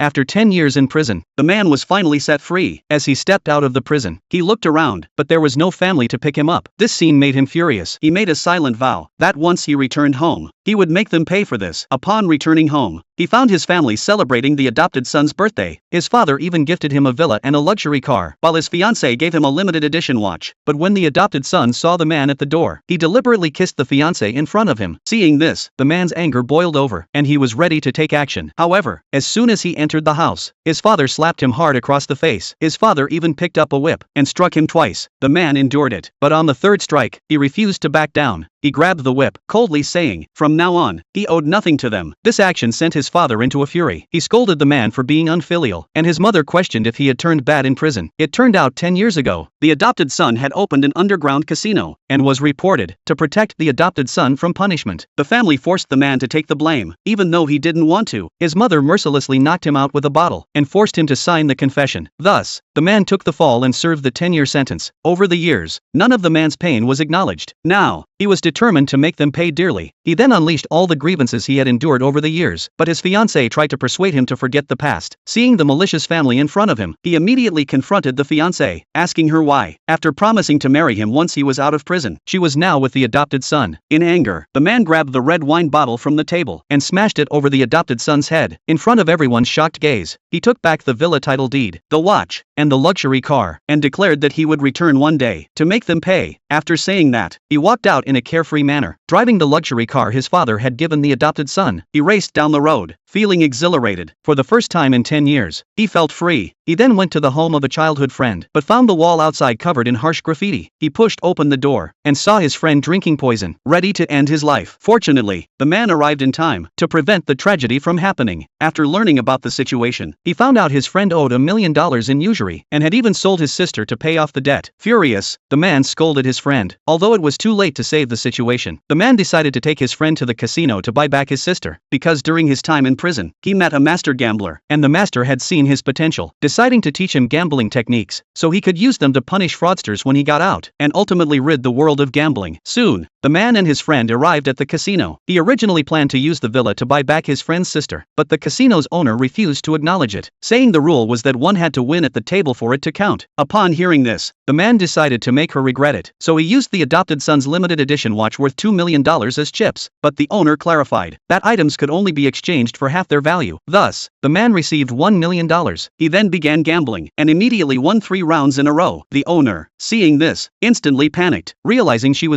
After 10 years in prison, the man was finally set free. As he stepped out of the prison, he looked around, but there was no family to pick him up. This scene made him furious. He made a silent vow that once he returned home, he would make them pay for this. Upon returning home, he found his family celebrating the adopted son's birthday. His father even gifted him a villa and a luxury car, while his fiancée gave him a limited edition watch. But when the adopted son saw the man at the door, he deliberately kissed the fiancée in front of him. Seeing this, the man's anger boiled over, and he was ready to take action. However, as soon as he entered the house, his father slapped him hard across the face. His father even picked up a whip and struck him twice. The man endured it, but on the third strike, he refused to back down. He grabbed the whip, coldly saying, from now on, he owed nothing to them. This action sent his father into a fury. He scolded the man for being unfilial, and his mother questioned if he had turned bad in prison. It turned out 10 years ago, the adopted son had opened an underground casino, and was reported to protect the adopted son from punishment. The family forced the man to take the blame, even though he didn't want to. His mother mercilessly knocked him out with a bottle, and forced him to sign the confession. Thus, the man took the fall and served the 10-year sentence. Over the years, none of the man's pain was acknowledged. Now, he was determined to make them pay dearly. He then unleashed all the grievances he had endured over the years, but his fiancée tried to persuade him to forget the past. Seeing the malicious family in front of him, he immediately confronted the fiancée, asking her why. After promising to marry him once he was out of prison, she was now with the adopted son. In anger, the man grabbed the red wine bottle from the table and smashed it over the adopted son's head. In front of everyone's shocked gaze, he took back the villa title deed, the watch, and the luxury car, and declared that he would return one day to make them pay. After saying that, he walked out in a carefree manner. Driving the luxury car his father had given the adopted son, he raced down the road, feeling exhilarated. For the first time in 10 years, he felt free. He then went to the home of a childhood friend, but found the wall outside covered in harsh graffiti. He pushed open the door, and saw his friend drinking poison, ready to end his life. Fortunately, the man arrived in time to prevent the tragedy from happening. After learning about the situation, he found out his friend owed $1 million in usury, and had even sold his sister to pay off the debt. Furious, the man scolded his friend. Although it was too late to save the situation, the man decided to take his friend to the casino to buy back his sister, because during his time in prison, he met a master gambler, and the master had seen his potential, deciding to teach him gambling techniques, so he could use them to punish fraudsters when he got out, and ultimately rid the world of gambling. Soon, the man and his friend arrived at the casino. He originally planned to use the villa to buy back his friend's sister, but the casino's owner refused to acknowledge it, saying the rule was that one had to win at the table for it to count. Upon hearing this, the man decided to make her regret it, so he used the adopted son's limited edition watch worth $2 million as chips, but the owner clarified that items could only be exchanged for half their value. Thus, the man received $1 million. He then began gambling, and immediately won 3 rounds in a row. The owner, seeing this, instantly panicked, realizing she was